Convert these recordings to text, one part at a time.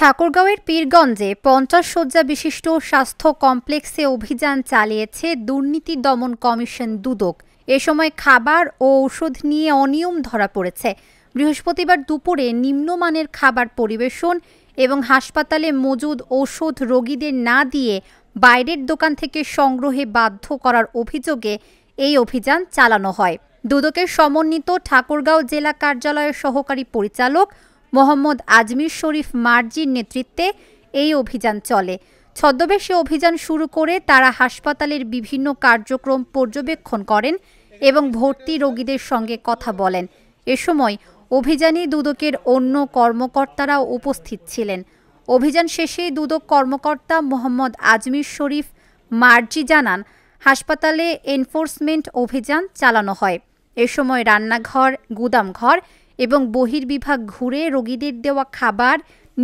ঠাকুরগাঁওয়ের পীরগঞ্জে ৫০ শয্যা বিশিষ্ট স্বাস্থ্য কমপ্লেক্সে অভিযান চালিয়েছে দুর্নীতি দমন কমিশন দুদক। এ সময় খাবার ও ঔষধ নিয়ে অনিয়ম ধরা পড়েছে। বৃহস্পতিবার দুপুরে নিম্নমানের খাবার পরিবেশন এবং হাসপাতালে মজুদ ঔষধ রোগীদের না দিয়ে বাইরের দোকান থেকে সংগ্রহে বাধ্য করার অভিযোগে এই অভিযান চালানো হয়। দুদকের সমন্বিত ঠাকুরগাঁও জেলা কার্যালয়ের সহকারী পরিচালক মোহাম্মদ আজমির শরীফ মার্জির নেতৃত্বে এই অভিযান চলে। ছদ্মবেশে অভিযান শুরু করে তারা হাসপাতালের বিভিন্ন কার্যক্রম পর্যবেক্ষণ করেন এবং ভর্তি রোগীদের সঙ্গে কথা বলেন। এ সময় অভিযানে দুদকের অন্য কর্মকর্তারাও উপস্থিত ছিলেন। অভিযান শেষে দুদক কর্মকর্তা মোহাম্মদ আজমির শরীফ মার্জি জানান, হাসপাতালে এনফোর্সমেন্ট অভিযান চালানো হয়। এ সময় রান্নাঘর, গুদামঘর এবং বহির্বিভাগ ঘুরে রোগীদের দেওয়া খাবার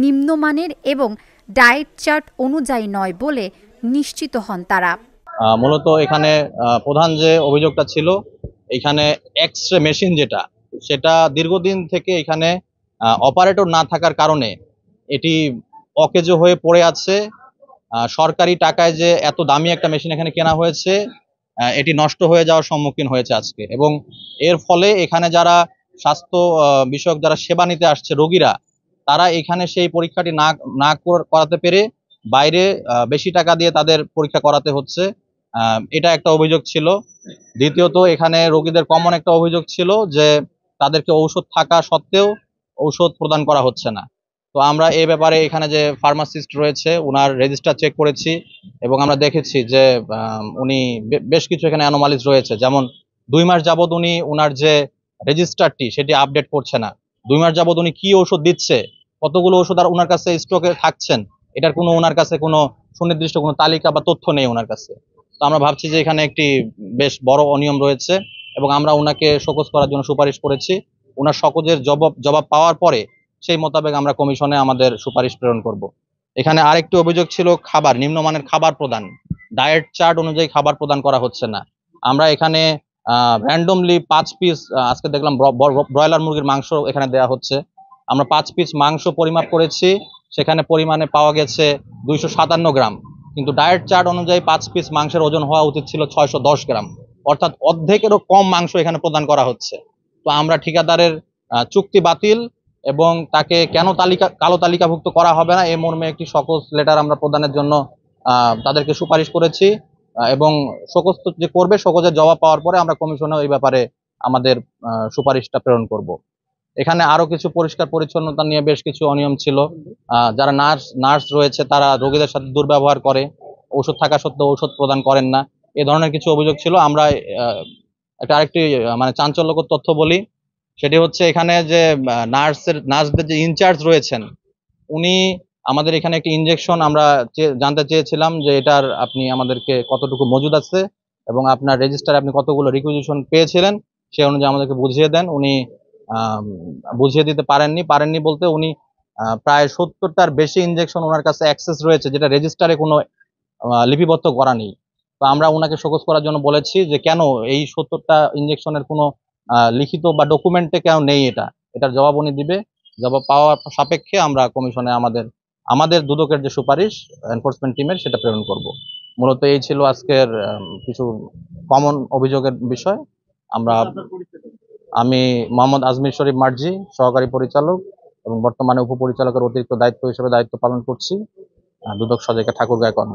নিম্নমানের এবং ডায়েট চার্ট অনুযায়ী নয় বলে নিশ্চিত হন তারা। মূলত এখানে প্রধান যে অভিযোগটা ছিল, এখানে এক্স-রে মেশিন সেটা দীর্ঘদিন থেকে এখানে অপারেটর না থাকার কারণে এটি অকেজো হয়ে পড়ে আছে। সরকারি টাকায় যে এত দামি একটা মেশিন এখানে কেনা হয়েছে, এটি নষ্ট হয়ে যাওয়ার সম্মুখীন হয়েছে আজকে, এবং এর ফলে এখানে যারা স্বাস্থ্য বিষয়ক যারা সেবা নিতে আসছে রোগীরা, তারা এখানে সেই পরীক্ষাটি না করাতে পেরে বাইরে বেশি টাকা দিয়ে তাদের পরীক্ষা করাতে হচ্ছে। এটা একটা অভিযোগ ছিল। দ্বিতীয়ত, এখানে রোগীদের কমন একটা অভিযোগ ছিল যে তাদেরকে ঔষধ থাকা সত্ত্বেও ঔষধ প্রদান করা হচ্ছে না। তো আমরা এই ব্যাপারে এখানে যে ফার্মাসিস্ট রয়েছে ওনার রেজিস্টার চেক করেছি এবং আমরা দেখেছি যে উনি বেশ কিছু এখানে অ্যানোমালিজ রয়েছে। যেমন 2 মাস যাবৎ উনি ওনার যে রেজিস্টারটি সেটি আপডেট করছে না। 2 মাস যাবৎ উনি কি ঔষধ দিচ্ছে, কতগুলো ওষুধ আর ওনার কাছে স্টকে থাকছেন, এটার কোনো ওনার কাছে কোনো সুনির্দিষ্ট কোনো তালিকা বা তথ্য নেই ওনার কাছে। তো আমরা ভাবছি যে এখানে একটি বেশ বড় অনিয়ম রয়েছে এবং আমরা ওনাকে শোকজ করার জন্য সুপারিশ করেছি। ওনার শোকজের জবাব পাওয়ার পরে সেই মোতাবেক আমরা কমিশনে আমাদের সুপারিশ প্রেরণ করব। এখানে আরেকটি অভিযোগ ছিল নিম্নমানের খাবার প্রদান, ডায়েট চার্ট অনুযায়ী খাবার প্রদান করা হচ্ছে না। আমরা এখানে র্যান্ডমলি 5 পিস, আজকে দেখলাম ব্রয়লার মুরগির মাংস এখানে দেওয়া হচ্ছে। আমরা 5 পিস মাংস পরিমাপ করেছি, সেখানে পরিমাণে পাওয়া গেছে 257 গ্রাম, কিন্তু ডায়েট চার্ট অনুযায়ী 5 পিস মাংসের ওজন হওয়া উচিত ছিল 610 গ্রাম, অর্থাৎ অর্ধেকেরও কম মাংস এখানে প্রদান করা হচ্ছে। তো আমরা ঠিকাদারের চুক্তি বাতিল এবং তাকে কেন কালো তালিকাভুক্ত করা হবে না, এই মর্মে একটি শোকজ লেটার আমরা প্রদানের জন্য তাদেরকে সুপারিশ করেছি এবং শোকজ যে করবে, শোকজের জবাব পাওয়ার পরে আমরা কমিশনে এই ব্যাপারে আমাদের সুপারিশটা প্রেরণ করব। এখানে আরো কিছু পরিষ্কার পরিচ্ছন্নতা নিয়ে বেশ কিছু অনিয়ম ছিল। যারা নার্স রয়েছে তারা রোগীদের সাথে দুর্ব্যবহার করে, ওষুধ থাকা সত্ত্বেও ঔষধ প্রদান করেন না, এ ধরনের কিছু অভিযোগ ছিল। আমরা আরেকটি মানে চাঞ্চল্যকর তথ্য বলি, সেটি হচ্ছে এখানে যে নার্সদের যে ইনচার্জ রয়েছেন, উনি আমাদের এখানে একটি ইনজেকশন আমরা জানতে চেয়েছিলাম যে এটার আপনি আমাদেরকে কতটুকু মজুদ আছে এবং আপনার রেজিস্টারে আপনি কতগুলো রিকুইজিশন পেয়েছিলেন, সে অনুযায়ী আমাদেরকে বুঝিয়ে দেন। উনি বুঝিয়ে দিতে পারেননি বলতে উনি প্রায় 70টার বেশি ইনজেকশন ওনার কাছে অ্যাক্সেস রয়েছে, যেটা রেজিস্টারে কোনো লিপিবদ্ধ করা নেই। তো আমরা ওনাকে শোকজ করার জন্য বলেছি যে কেন এই 70টা ইনজেকশনের কোনো লিখিত বা ডকুমেন্টে কেন নেই, এটার জবাব উনি দিবে। জবাব পাওয়ার সাপেক্ষে আমরা কমিশনে আমাদের দুদকের যে সুপারিশ এনফোর্সমেন্ট টিমের, সেটা প্রেরণ করব। মূলত এই ছিল আজকের কিছু কমন অভিযোগের বিষয়। আমি মোহাম্মদ আজমির শরীফ মার্জি, সহকারী পরিচালক এবং বর্তমানে উপপরিচালকের অতিরিক্ত দায়িত্ব হিসেবে দায়িত্ব পালন করছি দুদক সদর ঠাকুরগাঁও কর্ম।